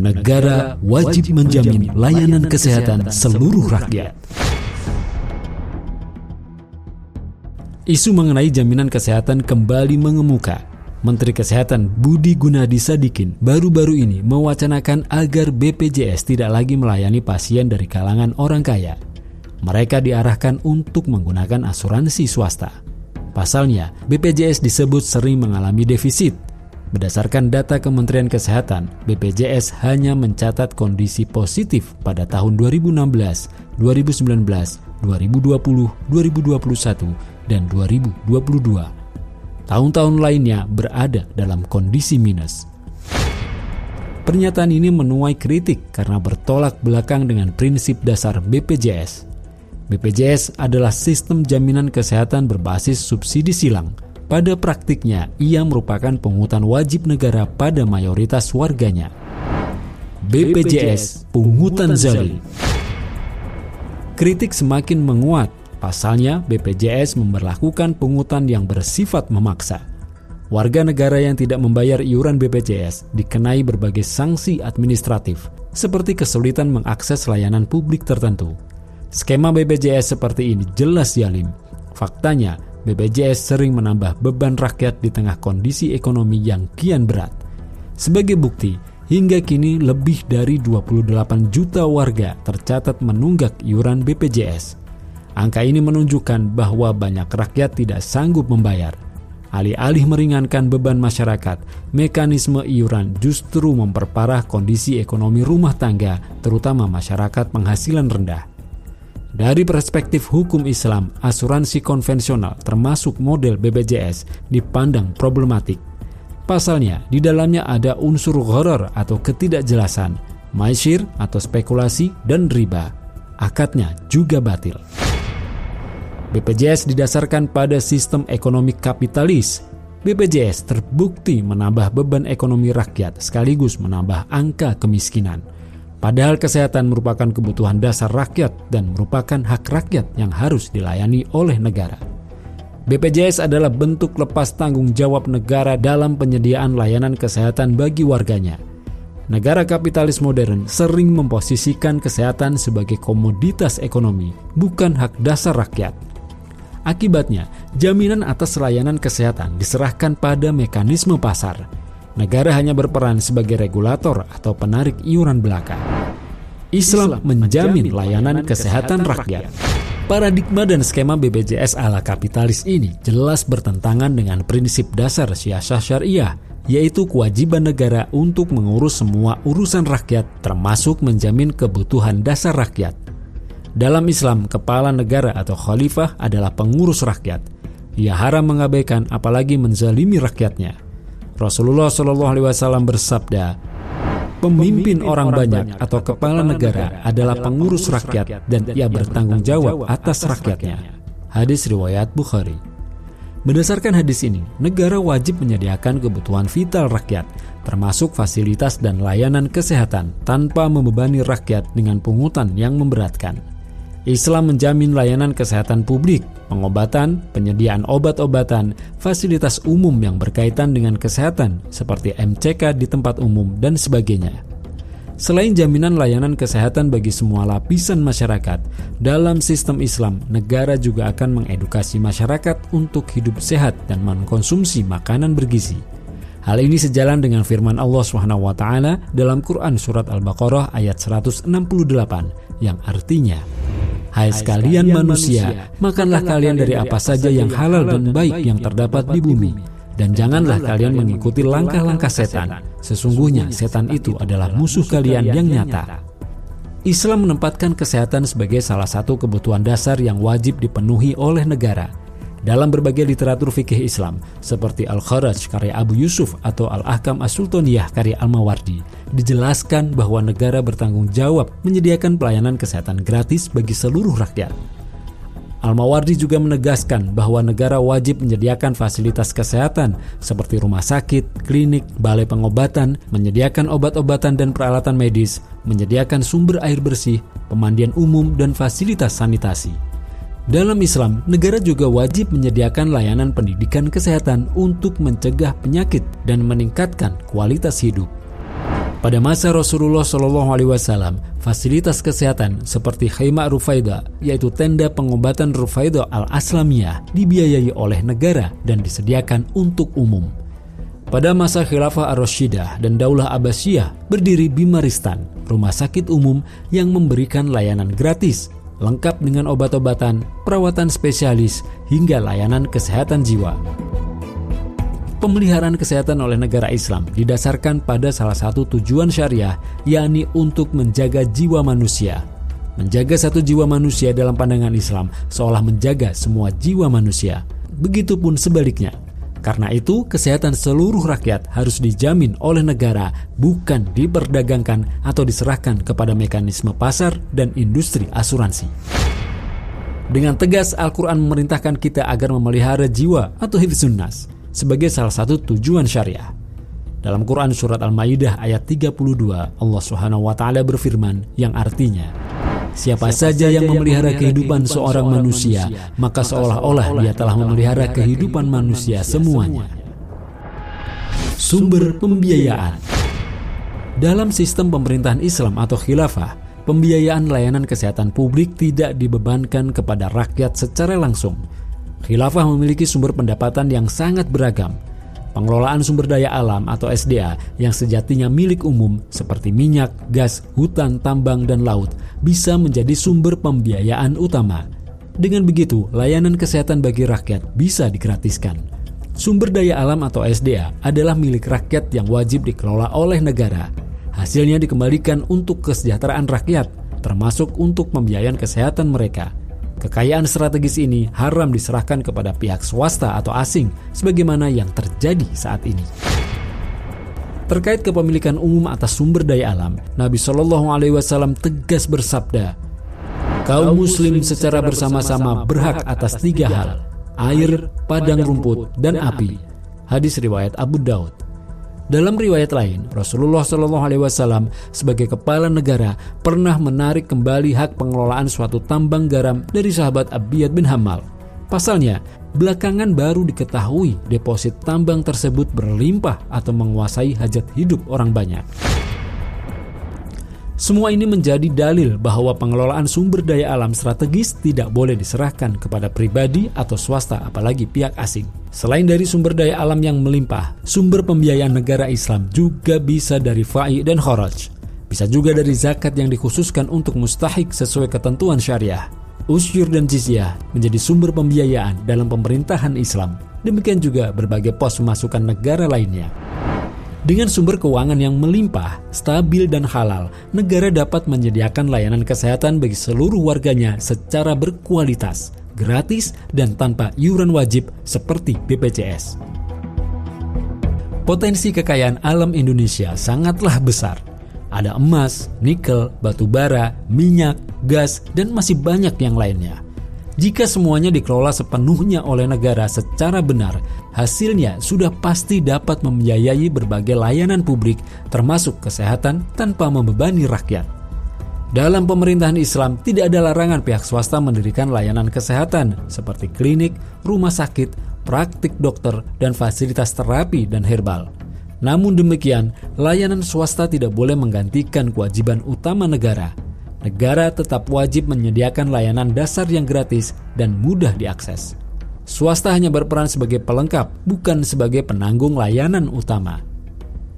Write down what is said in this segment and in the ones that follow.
Negara wajib menjamin layanan kesehatan seluruh rakyat. Isu mengenai jaminan kesehatan kembali mengemuka. Menteri Kesehatan Budi Gunadi Sadikin baru-baru ini mewacanakan agar BPJS tidak lagi melayani pasien dari kalangan orang kaya. Mereka diarahkan untuk menggunakan asuransi swasta. Pasalnya, BPJS disebut sering mengalami defisit. Berdasarkan data Kementerian Kesehatan, BPJS hanya mencatat kondisi positif pada tahun 2016, 2019, 2020, 2021, dan 2022. Tahun-tahun lainnya berada dalam kondisi minus. Pernyataan ini menuai kritik karena bertolak belakang dengan prinsip dasar BPJS. BPJS adalah sistem jaminan kesehatan berbasis subsidi silang. Pada praktiknya, ia merupakan pungutan wajib negara pada mayoritas warganya. BPJS pungutan zalim. Kritik semakin menguat. Pasalnya, BPJS memberlakukan pungutan yang bersifat memaksa. Warga negara yang tidak membayar iuran BPJS dikenai berbagai sanksi administratif, seperti kesulitan mengakses layanan publik tertentu. Skema BPJS seperti ini jelas zalim. Faktanya, BPJS sering menambah beban rakyat di tengah kondisi ekonomi yang kian berat. Sebagai bukti, hingga kini lebih dari 28 juta warga tercatat menunggak iuran BPJS. Angka ini menunjukkan bahwa banyak rakyat tidak sanggup membayar. Alih-alih meringankan beban masyarakat, mekanisme iuran justru memperparah kondisi ekonomi rumah tangga, terutama masyarakat penghasilan rendah. Dari perspektif hukum Islam, asuransi konvensional termasuk model BPJS dipandang problematik. Pasalnya, di dalamnya ada unsur gharar atau ketidakjelasan, maisir atau spekulasi, dan riba. Akadnya juga batil. BPJS didasarkan pada sistem ekonomi kapitalis. BPJS terbukti menambah beban ekonomi rakyat sekaligus menambah angka kemiskinan. Padahal kesehatan merupakan kebutuhan dasar rakyat dan merupakan hak rakyat yang harus dilayani oleh negara. BPJS adalah bentuk lepas tanggung jawab negara dalam penyediaan layanan kesehatan bagi warganya. Negara kapitalis modern sering memposisikan kesehatan sebagai komoditas ekonomi, bukan hak dasar rakyat. Akibatnya, jaminan atas layanan kesehatan diserahkan pada mekanisme pasar. Negara hanya berperan sebagai regulator atau penarik iuran belaka. Islam menjamin layanan kesehatan rakyat. Paradigma dan skema BPJS ala kapitalis ini jelas bertentangan dengan prinsip dasar siasah syariah, yaitu kewajiban negara untuk mengurus semua urusan rakyat, termasuk menjamin kebutuhan dasar rakyat. Dalam Islam, kepala negara atau khalifah adalah pengurus rakyat. Ia haram mengabaikan apalagi menzalimi rakyatnya. Rasulullah SAW bersabda, pemimpin orang banyak atau kepala negara adalah pengurus rakyat dan ia bertanggung jawab atas rakyatnya. Hadis riwayat Bukhari. Berdasarkan hadis ini, negara wajib menyediakan kebutuhan vital rakyat, termasuk fasilitas dan layanan kesehatan tanpa membebani rakyat dengan pungutan yang memberatkan. Islam menjamin layanan kesehatan publik, pengobatan, penyediaan obat-obatan, fasilitas umum yang berkaitan dengan kesehatan seperti MCK di tempat umum dan sebagainya. Selain jaminan layanan kesehatan bagi semua lapisan masyarakat, dalam sistem Islam, negara juga akan mengedukasi masyarakat untuk hidup sehat dan mengkonsumsi makanan bergizi. Hal ini sejalan dengan firman Allah SWT dalam Quran Surat Al-Baqarah ayat 168 yang artinya, hai sekalian manusia, makanlah kalian dari apa saja yang halal dan baik yang terdapat di bumi. Dan janganlah kalian mengikuti langkah-langkah setan. Sesungguhnya setan itu adalah musuh kalian yang nyata. Islam menempatkan kesehatan sebagai salah satu kebutuhan dasar yang wajib dipenuhi oleh negara. Dalam berbagai literatur fikih Islam, seperti Al-Kharaj karya Abu Yusuf atau Al-Ahkam As-Sultaniyah karya Al-Mawardi, dijelaskan bahwa negara bertanggung jawab menyediakan pelayanan kesehatan gratis bagi seluruh rakyat. Al-Mawardi juga menegaskan bahwa negara wajib menyediakan fasilitas kesehatan seperti rumah sakit, klinik, balai pengobatan, menyediakan obat-obatan dan peralatan medis, menyediakan sumber air bersih, pemandian umum, dan fasilitas sanitasi. Dalam Islam, negara juga wajib menyediakan layanan pendidikan kesehatan untuk mencegah penyakit dan meningkatkan kualitas hidup. Pada masa Rasulullah SAW, fasilitas kesehatan seperti Khaimah Rufaidah, yaitu tenda pengobatan Rufaidah Al-Aslamiyah, dibiayai oleh negara dan disediakan untuk umum. Pada masa Khilafah Ar-Rashidah dan Daulah Abbasiyah, berdiri Bimaristan, rumah sakit umum yang memberikan layanan gratis, lengkap dengan obat-obatan, perawatan spesialis, hingga layanan kesehatan jiwa. Pemeliharaan kesehatan oleh negara Islam didasarkan pada salah satu tujuan syariah, yakni untuk menjaga jiwa manusia. Menjaga satu jiwa manusia dalam pandangan Islam seolah menjaga semua jiwa manusia. Begitupun sebaliknya. Karena itu, kesehatan seluruh rakyat harus dijamin oleh negara, bukan diperdagangkan atau diserahkan kepada mekanisme pasar dan industri asuransi. Dengan tegas, Al-Quran memerintahkan kita agar memelihara jiwa atau hifdzun nas sebagai salah satu tujuan syariah. Dalam Quran surat Al-Maidah ayat 32, Allah Subhanahu wa taala berfirman yang artinya, siapa saja yang memelihara kehidupan seorang manusia, maka seolah-olah dia telah memelihara kehidupan manusia semuanya. Sumber pembiayaan. Dalam sistem pemerintahan Islam atau khilafah, pembiayaan layanan kesehatan publik tidak dibebankan kepada rakyat secara langsung. Khilafah memiliki sumber pendapatan yang sangat beragam. Pengelolaan sumber daya alam atau SDA yang sejatinya milik umum seperti minyak, gas, hutan, tambang, dan laut bisa menjadi sumber pembiayaan utama. Dengan begitu, layanan kesehatan bagi rakyat bisa digratiskan. Sumber daya alam atau SDA adalah milik rakyat yang wajib dikelola oleh negara. Hasilnya dikembalikan untuk kesejahteraan rakyat, termasuk untuk pembiayaan kesehatan mereka. Kekayaan strategis ini haram diserahkan kepada pihak swasta atau asing, sebagaimana yang terjadi saat ini. Terkait kepemilikan umum atas sumber daya alam, Nabi SAW tegas bersabda, kaum muslim secara bersama-sama berhak atas 3 hal, air, padang rumput, dan api. Hadis riwayat Abu Daud. Dalam riwayat lain, Rasulullah SAW sebagai kepala negara pernah menarik kembali hak pengelolaan suatu tambang garam dari sahabat Abiyad bin Hammal. Pasalnya, belakangan baru diketahui deposit tambang tersebut berlimpah atau menguasai hajat hidup orang banyak. Semua ini menjadi dalil bahwa pengelolaan sumber daya alam strategis tidak boleh diserahkan kepada pribadi atau swasta, apalagi pihak asing. Selain dari sumber daya alam yang melimpah, sumber pembiayaan negara Islam juga bisa dari fa'i dan kharaj. Bisa juga dari zakat yang dikhususkan untuk mustahik sesuai ketentuan syariah. Usyur dan jizyah menjadi sumber pembiayaan dalam pemerintahan Islam. Demikian juga berbagai pos pemasukan negara lainnya. Dengan sumber keuangan yang melimpah, stabil, dan halal, negara dapat menyediakan layanan kesehatan bagi seluruh warganya secara berkualitas, gratis, dan tanpa iuran wajib seperti BPJS. Potensi kekayaan alam Indonesia sangatlah besar. Ada emas, nikel, batu bara, minyak, gas, dan masih banyak yang lainnya. Jika semuanya dikelola sepenuhnya oleh negara secara benar, hasilnya sudah pasti dapat membiayai berbagai layanan publik termasuk kesehatan tanpa membebani rakyat. Dalam pemerintahan Islam tidak ada larangan pihak swasta mendirikan layanan kesehatan seperti klinik, rumah sakit, praktik dokter, dan fasilitas terapi dan herbal. Namun demikian, layanan swasta tidak boleh menggantikan kewajiban utama negara. Negara tetap wajib menyediakan layanan dasar yang gratis dan mudah diakses. Swasta hanya berperan sebagai pelengkap, bukan sebagai penanggung layanan utama.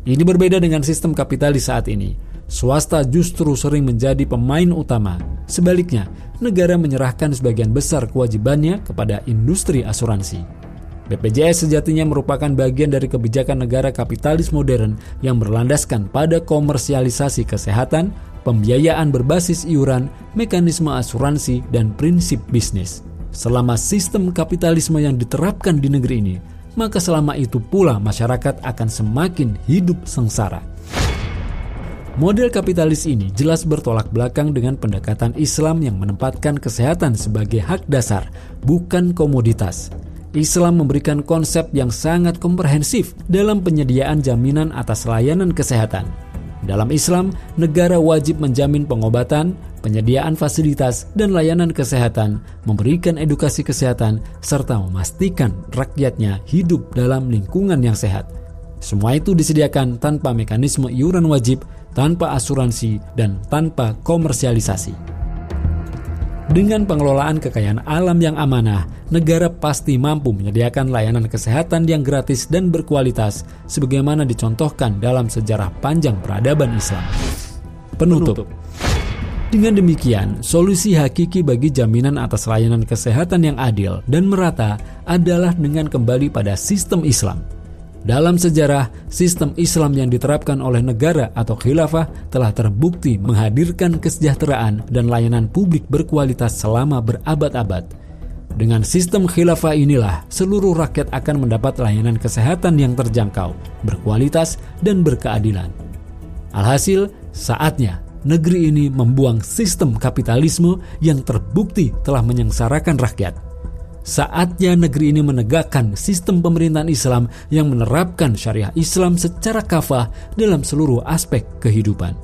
Ini berbeda dengan sistem kapitalis saat ini. Swasta justru sering menjadi pemain utama. Sebaliknya, negara menyerahkan sebagian besar kewajibannya kepada industri asuransi. BPJS sejatinya merupakan bagian dari kebijakan negara kapitalis modern yang berlandaskan pada komersialisasi kesehatan, pembiayaan berbasis iuran, mekanisme asuransi, dan prinsip bisnis. Selama sistem kapitalisme yang diterapkan di negeri ini, maka selama itu pula masyarakat akan semakin hidup sengsara. Model kapitalis ini jelas bertolak belakang dengan pendekatan Islam yang menempatkan kesehatan sebagai hak dasar, bukan komoditas. Islam memberikan konsep yang sangat komprehensif dalam penyediaan jaminan atas layanan kesehatan. Dalam Islam, negara wajib menjamin pengobatan, penyediaan fasilitas, dan layanan kesehatan, memberikan edukasi kesehatan, serta memastikan rakyatnya hidup dalam lingkungan yang sehat. Semua itu disediakan tanpa mekanisme iuran wajib, tanpa asuransi, dan tanpa komersialisasi. Dengan pengelolaan kekayaan alam yang amanah, negara pasti mampu menyediakan layanan kesehatan yang gratis dan berkualitas sebagaimana dicontohkan dalam sejarah panjang peradaban Islam. Penutup. Dengan demikian, solusi hakiki bagi jaminan atas layanan kesehatan yang adil dan merata adalah dengan kembali pada sistem Islam. Dalam sejarah, sistem Islam yang diterapkan oleh negara atau khilafah telah terbukti menghadirkan kesejahteraan dan layanan publik berkualitas selama berabad-abad. Dengan sistem khilafah inilah, seluruh rakyat akan mendapat layanan kesehatan yang terjangkau, berkualitas, dan berkeadilan. Alhasil, saatnya negeri ini membuang sistem kapitalisme yang terbukti telah menyengsarakan rakyat. Saatnya negeri ini menegakkan sistem pemerintahan Islam yang menerapkan syariah Islam secara kafah dalam seluruh aspek kehidupan.